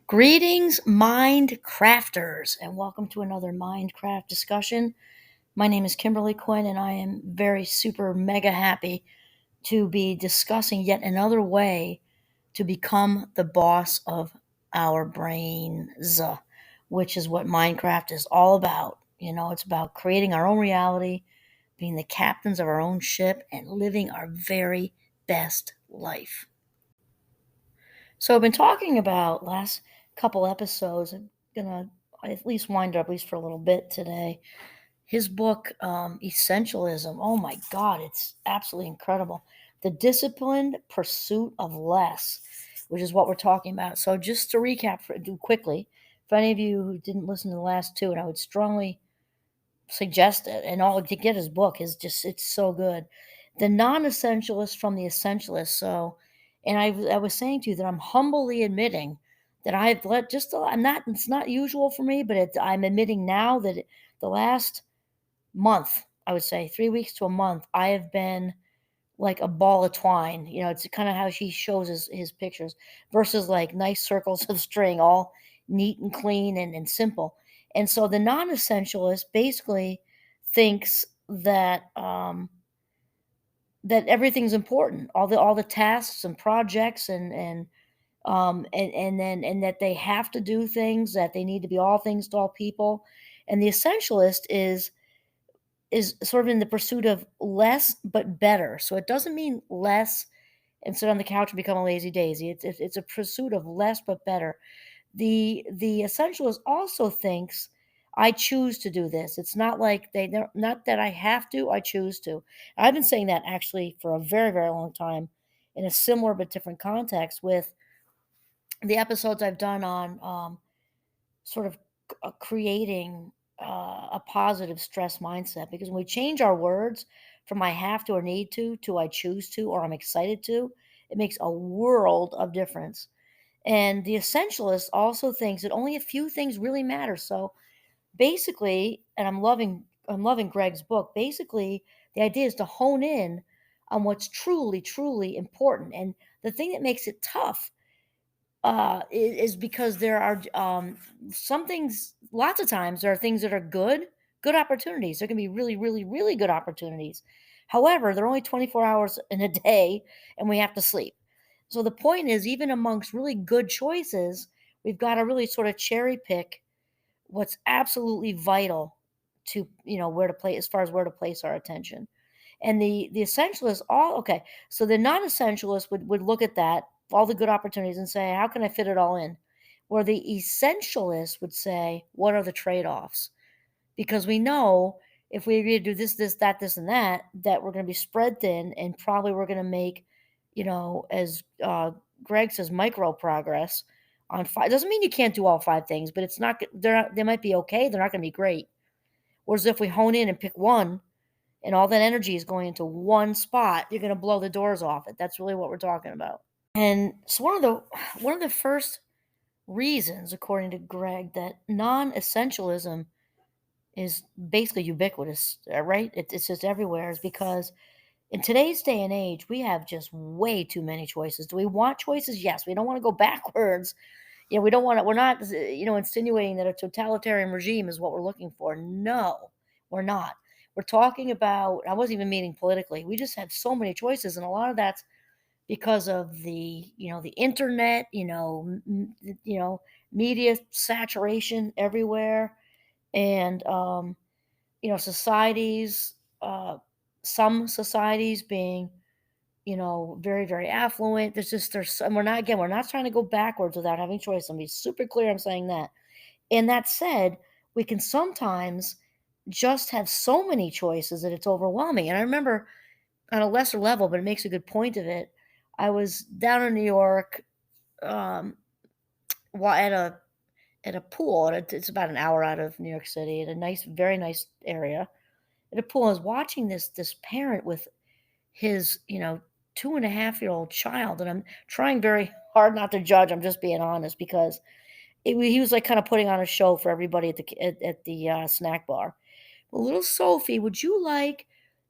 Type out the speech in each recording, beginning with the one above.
Greetings, mind crafters, and welcome to another Mindcraft discussion. My name is Kimberly Quinn, and I am very super mega happy to be discussing yet another way to become the boss of our brains, which is what Minecraft is all about. It's about creating our own reality, being the captains of our own ship, and living our very best life. So I've been talking about last couple episodes. I'm gonna at least wind up at least for a little bit today. His book, Essentialism. Oh my God, it's absolutely incredible. The Disciplined Pursuit of Less, which is what we're talking about. So just to recap do quickly, for any of you who didn't listen to the last two, and I would strongly suggest it, and all to get his book is just it's so good. The non-essentialist from the essentialist. So, and I was saying to you that I'm humbly admitting that I've let I'm not, it's not usual for me, but I'm admitting now that the last month, I would say 3 weeks to a month, I have been like a ball of twine. It's kind of how she shows his pictures versus like nice circles of string, all neat and clean and simple. And so the non-essentialist basically thinks that everything's important, all the tasks and projects and that they have to do things, that they need to be all things to all people. And the essentialist is sort of in the pursuit of less but better. So it doesn't mean less and sit on the couch and become a lazy daisy. It's a pursuit of less but better. The essentialist also thinks I choose to do this. It's not like not that I have to, I choose to. I've been saying that actually for a very, very long time in a similar but different context with the episodes I've done on sort of creating a positive stress mindset, because when we change our words from I have to or need to I choose to or I'm excited to, it makes a world of difference. And the essentialist also thinks that only a few things really matter. So basically, and I'm loving Greg's book. Basically, the idea is to hone in on what's truly, truly important. And the thing that makes it tough is because there are some things. Lots of times, there are things that are good opportunities. There can be really, really, really good opportunities. However, they're only 24 hours in a day, and we have to sleep. So the point is, even amongst really good choices, we've got to really sort of cherry pick what's absolutely vital to where to play as far as where to place our attention. And the essentialist, all okay. So the non-essentialist would look at that, all the good opportunities, and say, how can I fit it all in? Where the essentialist would say, what are the trade-offs? Because we know if we agree to do this, that, this, and that we're going to be spread thin, and probably we're going to make, as Greg says, micro progress on five. Doesn't mean you can't do all five things, but it's not. They're not. They might be okay. They're not going to be great. Whereas if we hone in and pick one, and all that energy is going into one spot, you're going to blow the doors off it. That's really what we're talking about. And so one of the first reasons, according to Greg, that non-essentialism is basically ubiquitous, right? It's just everywhere, is because in today's day and age, we have just way too many choices. Do we want choices? Yes. We don't want to go backwards. We don't want to, we're not, insinuating that a totalitarian regime is what we're looking for. No, we're not. We're talking about, I wasn't even meaning politically. We just have so many choices. And a lot of that's because of the internet, media saturation everywhere. And, societies, some societies being, very, very affluent. And we're not trying to go backwards without having choice. Let me be super clear. I'm saying that. And that said, we can sometimes just have so many choices that it's overwhelming. And I remember on a lesser level, but it makes a good point of it. I was down in New York, um, at a pool. And it's about an hour out of New York City, at a nice, very nice area. At a pool, I was watching this parent with his 2.5-year-old child, and I'm trying very hard not to judge. I'm just being honest, because he was like kind of putting on a show for everybody at the snack bar. Well, little Sophie, would you like,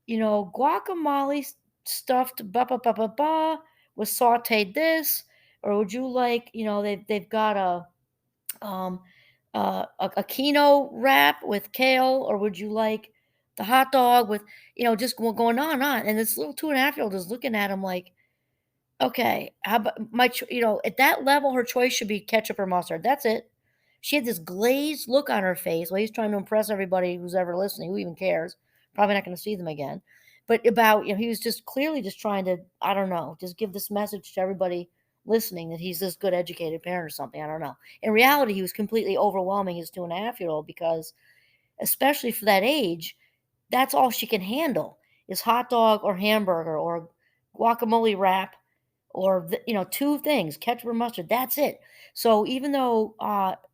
guacamole stuffed ba ba ba ba ba with sauteed this, or would you like, they've got a Um, a quinoa wrap with kale, or would you like the hot dog with, just going on and on. And this little 2.5-year-old is looking at him like, okay, how about at that level, her choice should be ketchup or mustard. That's it. She had this glazed look on her face while he's trying to impress everybody who's ever listening, who even cares. Probably not going to see them again. But about, he was just clearly just trying to, I don't know, just give this message to everybody listening that he's this good educated parent or something. I don't know. In reality, he was completely overwhelming his 2.5-year-old because, especially for that age, that's all she can handle is hot dog or hamburger or guacamole wrap or 2 things, ketchup or mustard, that's it. So even though,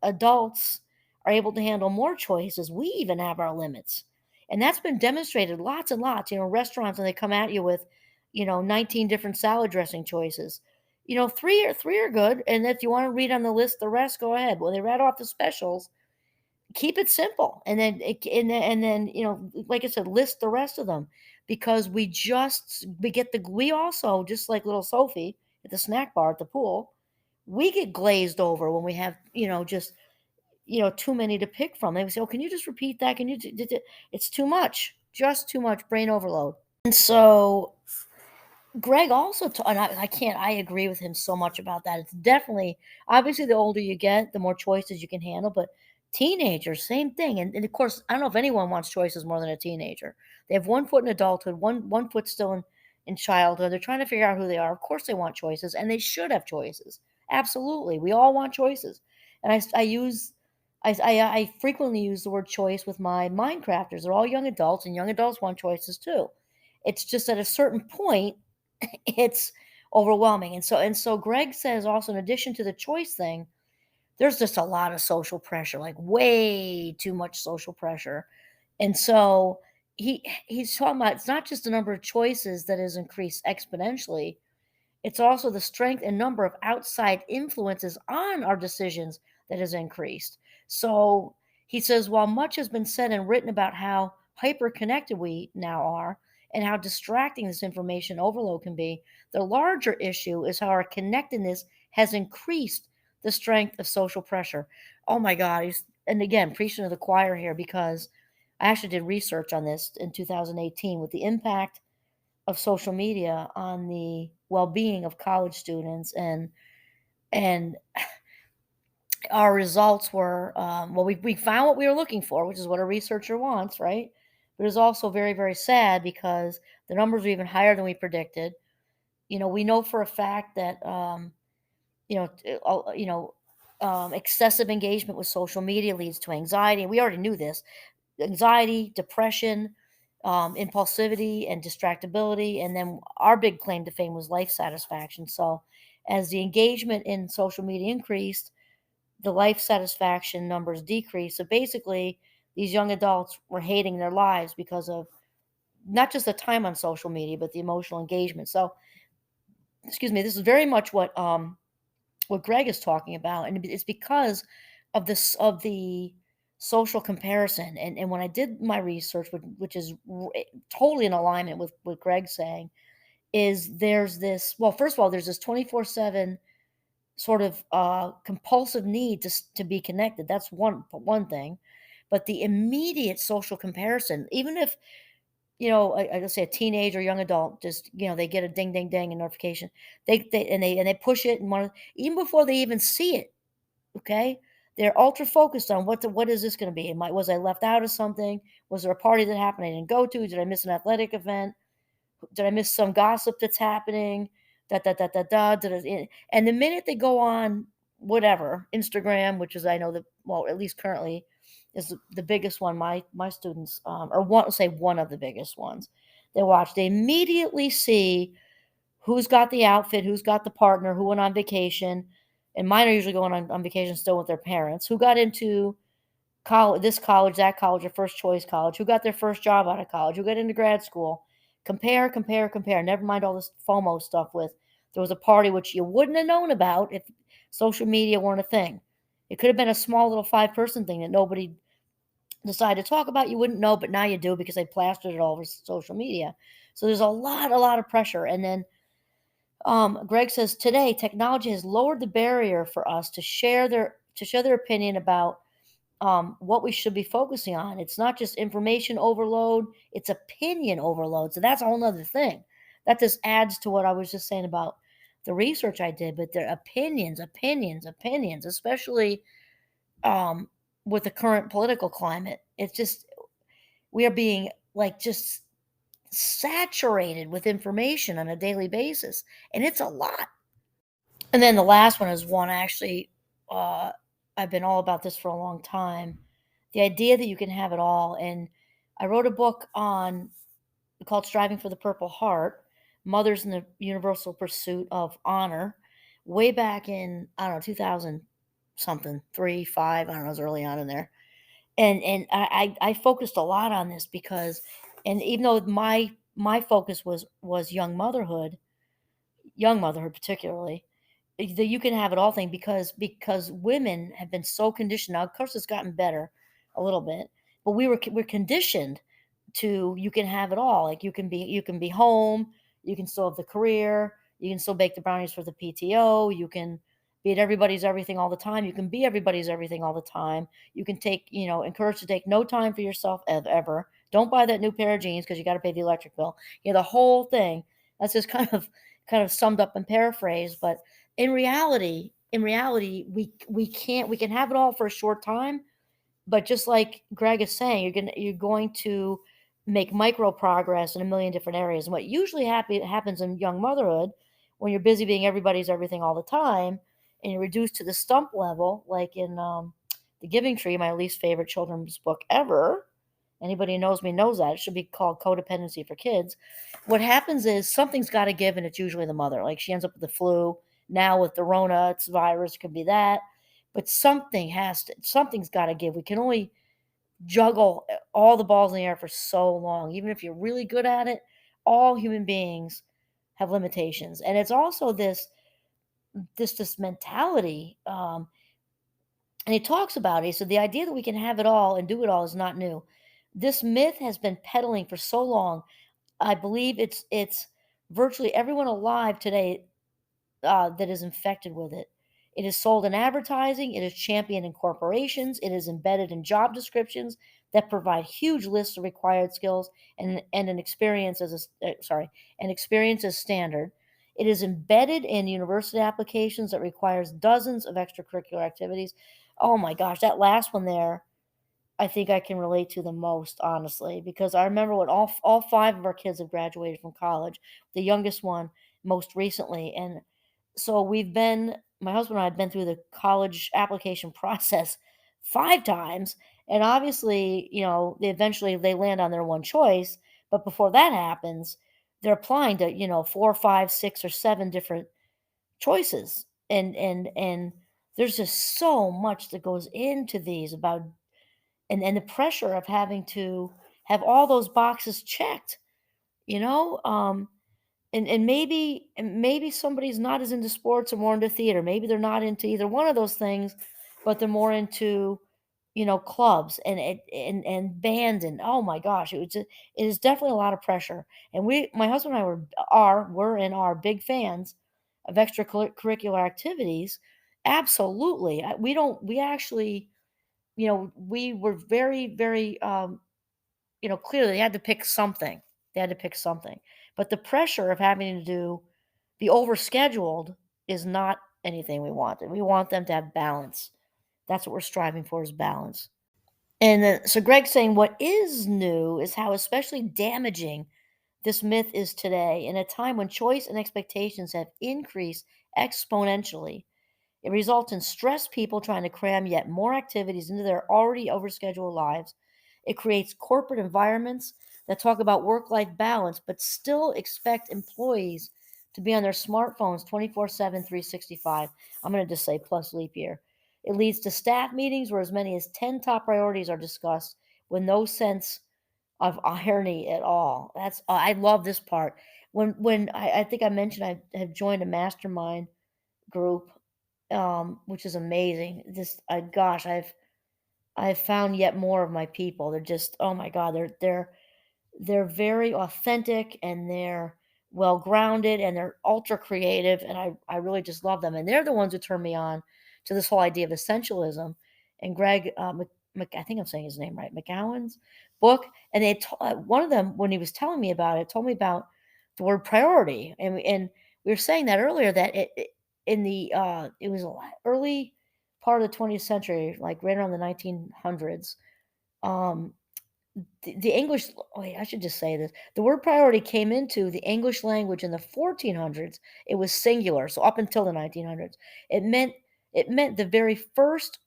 adults are able to handle more choices, we even have our limits, and that's been demonstrated lots and lots, restaurants, when they come at you with, 19 different salad dressing choices. 3 are good, and if you wanna read on the list the rest, go ahead. When they read off the specials, keep it simple, and then like I said, list the rest of them, because we also, just like little Sophie at the snack bar at the pool, we get glazed over when we have, just, too many to pick from. They would say, "Oh, can you just repeat that? Can you it's too much, just too much brain overload." And so Greg also and I agree with him so much about that. It's definitely, obviously, the older you get, the more choices you can handle, but teenagers, same thing. And of course, I don't know if anyone wants choices more than a teenager. They have one foot in adulthood, one foot still in childhood. They're trying to figure out who they are. Of course they want choices, and they should have choices. Absolutely. We all want choices. And I frequently use the word choice with my Minecrafters. They're all young adults, and young adults want choices too. It's just at a certain point it's overwhelming. And so Greg says also, in addition to the choice thing, there's just a lot of social pressure, like way too much social pressure. And so he's talking about, it's not just the number of choices that has increased exponentially, it's also the strength and number of outside influences on our decisions that has increased. So he says, while much has been said and written about how hyper connected we now are and how distracting this information overload can be, the larger issue is how our connectedness has increased the strength of social pressure. Oh my God. And again, preaching to the choir here, because I actually did research on this in 2018 with the impact of social media on the well-being of college students, and our results were, well, we found what we were looking for, which is what a researcher wants, right? But it was also very, very sad because the numbers were even higher than we predicted. We know for a fact that, excessive engagement with social media leads to anxiety. We already knew this: anxiety, depression, impulsivity, and distractibility. And then our big claim to fame was life satisfaction. So, as the engagement in social media increased, the life satisfaction numbers decreased. So, basically, these young adults were hating their lives because of not just the time on social media, but the emotional engagement. So, excuse me, this is very much what Greg is talking about, and it's because of the social comparison. And when I did my research, which is totally in alignment with what Greg's saying, is there's this. Well, first of all, there's this 24/7 sort of compulsive need to be connected. That's one thing, but the immediate social comparison, even if I just say a teenager or young adult, just they get a ding, ding, ding, a notification. They push it and want even before they even see it. Okay, they're ultra focused on what is this going to be? Was I left out of something? Was there a party that happened I didn't go to? Did I miss an athletic event? Did I miss some gossip that's happening? Da da da da da. And the minute they go on whatever Instagram, which is, I know that, well, at least currently, is the biggest one. My students, or one say one of the biggest ones, they watch. They immediately see who's got the outfit, who's got the partner, who went on vacation, and mine are usually going on vacation still with their parents. Who got into college, this college, that college, their first choice college, who got their first job out of college, who got into grad school. Compare, compare, compare. Never mind all this FOMO stuff with there was a party which you wouldn't have known about if social media weren't a thing. It could have been a small little 5-person thing that nobody decided to talk about. You wouldn't know, but now you do because they plastered it all over social media. So there's a lot of pressure. And then Greg says today technology has lowered the barrier for us to share to share their opinion about what we should be focusing on. It's not just information overload, it's opinion overload. So that's a whole nother thing. That just adds to what I was just saying about the research I did, but their opinions, opinions, opinions, especially um, with the current political climate. It's just, we are being like just saturated with information on a daily basis, and it's a lot. And then the last one is one actually, uh, I've been all about this for a long time. The idea that you can have it all. And I wrote a book on called Striving for the Purple Heart, Mothers in the Universal Pursuit of Honor, way back in, I don't know, 2000 something, 3, 5, I don't know, it was early on in there. And I focused a lot on this because, and even though my focus was young motherhood particularly, that you can have it all thing, because women have been so conditioned. Now, of course, it's gotten better a little bit, but we're conditioned to, you can have it all. Like you can be home, you can still have the career, you can still bake the brownies for the PTO, you can be at everybody's everything all the time, you can be everybody's everything all the time. You can take, encouraged to take no time for yourself ever. Don't buy that new pair of jeans because you got to pay the electric bill. The whole thing. That's just kind of summed up and paraphrased, but in reality, we can have it all for a short time, but just like Greg is saying, you're going to make micro progress in a million different areas. And what usually happens in young motherhood, when you're busy being everybody's everything all the time, and you're reduced to the stump level, like in The Giving Tree, my least favorite children's book ever. Anybody who knows me knows that. It should be called Codependency for Kids. What happens is something's got to give, and it's usually the mother. Like she ends up with the flu. Now with the Rona, it's virus, could be that. But something's got to give. We can only juggle all the balls in the air for so long. Even if you're really good at it, all human beings have limitations. And it's also this mentality. And he talks about it. So the idea that we can have it all and do it all is not new. This myth has been peddling for so long. I believe it's virtually everyone alive today that is infected with it. It is sold in advertising, it is championed in corporations, it is embedded in job descriptions that provide huge lists of required skills and an experience as standard. It is embedded in university applications that requires dozens of extracurricular activities. Oh my gosh, that last one there, I think I can relate to the most, honestly, because I remember when all five of our kids have graduated from college, the youngest one most recently. And so my husband and I have been through the college application process five times. And obviously, eventually they land on their one choice. But before that happens, they're applying to, four, five, six, or seven different choices. And there's just so much that goes into these about, and the pressure of having to have all those boxes checked, you know? And maybe somebody's not as into sports or more into theater. Maybe they're not into either one of those things, but they're more into, clubs and band, and oh my gosh, it is definitely a lot of pressure. And my husband and I were big fans of extracurricular activities. Absolutely. We actually, we were very, very, clearly they had to pick something. They had to pick something. But the pressure of having to be overscheduled is not anything we want. We want them to have balance. That's what we're striving for, is balance. And then, so Greg's saying what is new is how especially damaging this myth is today, in a time when choice and expectations have increased exponentially. It results in stressed people trying to cram yet more activities into their already overscheduled lives. It creates corporate environments that talk about work life balance, but still expect employees to be on their smartphones 24/7, 365. I'm going to just say plus leap year. It leads to staff meetings where as many as 10 top priorities are discussed with no sense of irony at all. I love this part. When I think I mentioned I have joined a mastermind group, which is amazing. Gosh, I've found yet more of my people. They're just, oh my God, they're very authentic, and they're well grounded, and they're ultra creative, and I really just love them. And they're the ones who turn me on to this whole idea of essentialism. And Greg, I think I'm saying his name right, McGowan's book, and one of them, when he was telling me about it, told me about the word priority, and we were saying that earlier, that in the it was a early part of the 20th century, like right around the 1900s. Um, the English, wait, I should just say this. The word priority came into the English language in the 1400s. It was singular. So up until the 1900s, it meant it meant the very first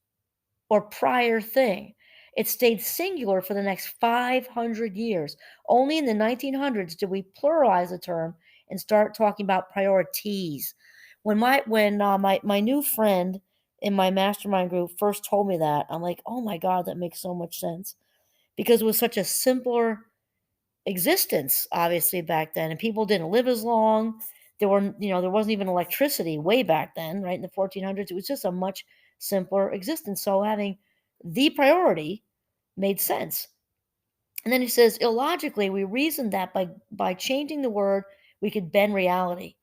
or prior thing. It stayed singular for the next 500 years. Only in the 1900s did we pluralize the term and start talking about priorities. When my new friend in my mastermind group first told me that, I'm like, oh my God, that makes so much sense, because it was such a simpler existence, obviously, back then, and people didn't live as long. There wasn't even electricity way back then, right? In the 1400s, it was just a much simpler existence. So having the priority made sense. And then he says, illogically, we reasoned that by changing the word, we could bend reality.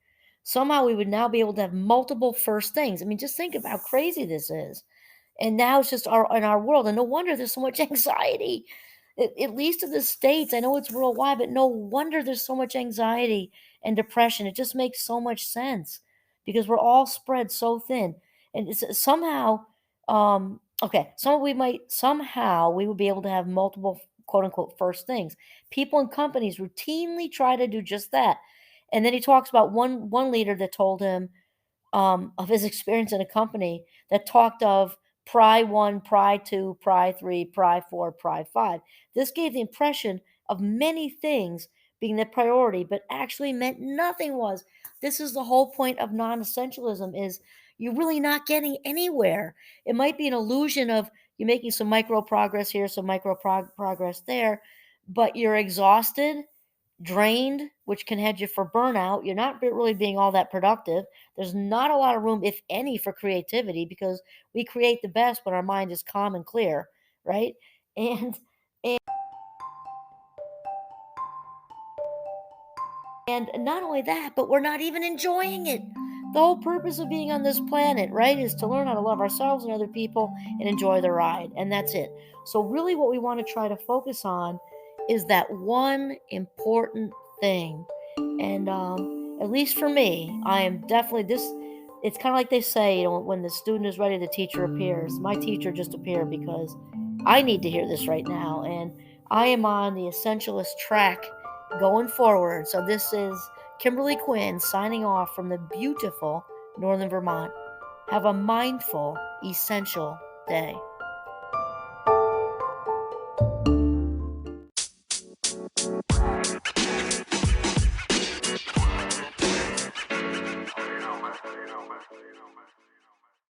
Somehow we would now be able to have multiple first things. I mean, just think of how crazy this is. And now it's just in our world, and no wonder there's so much anxiety. At least in the States, I know it's worldwide, but no wonder there's so much anxiety and depression. It just makes so much sense because we're all spread so thin. And somehow, okay, somehow we would be able to have multiple quote unquote first things. People and companies routinely try to do just that. And then he talks about one leader that told him, of his experience in a company, that talked of pry one, pry two, pry three, pry four, pry five. This gave the impression of many things being the priority, but actually meant nothing was. This is the whole point of non-essentialism, is you're really not getting anywhere. It might be an illusion of you're making some micro progress here, some micro progress there, but you're exhausted, drained, which can head you for burnout. You're not really being all that productive. There's not a lot of room, if any, for creativity, because we create the best when our mind is calm and clear, right? And and not only that, but we're not even enjoying it. The whole purpose of being on this planet, right, is to learn how to love ourselves and other people and enjoy the ride. And that's it. So, really, what we want to try to focus on is that one important thing. And at least for me, I am definitely this. It's kind of like they say, when the student is ready, the teacher appears. My teacher just appeared because I need to hear this right now. And I am on the essentialist track going forward. So this is Kimberly Quinn signing off from the beautiful Northern Vermont. Have a mindful, essential day.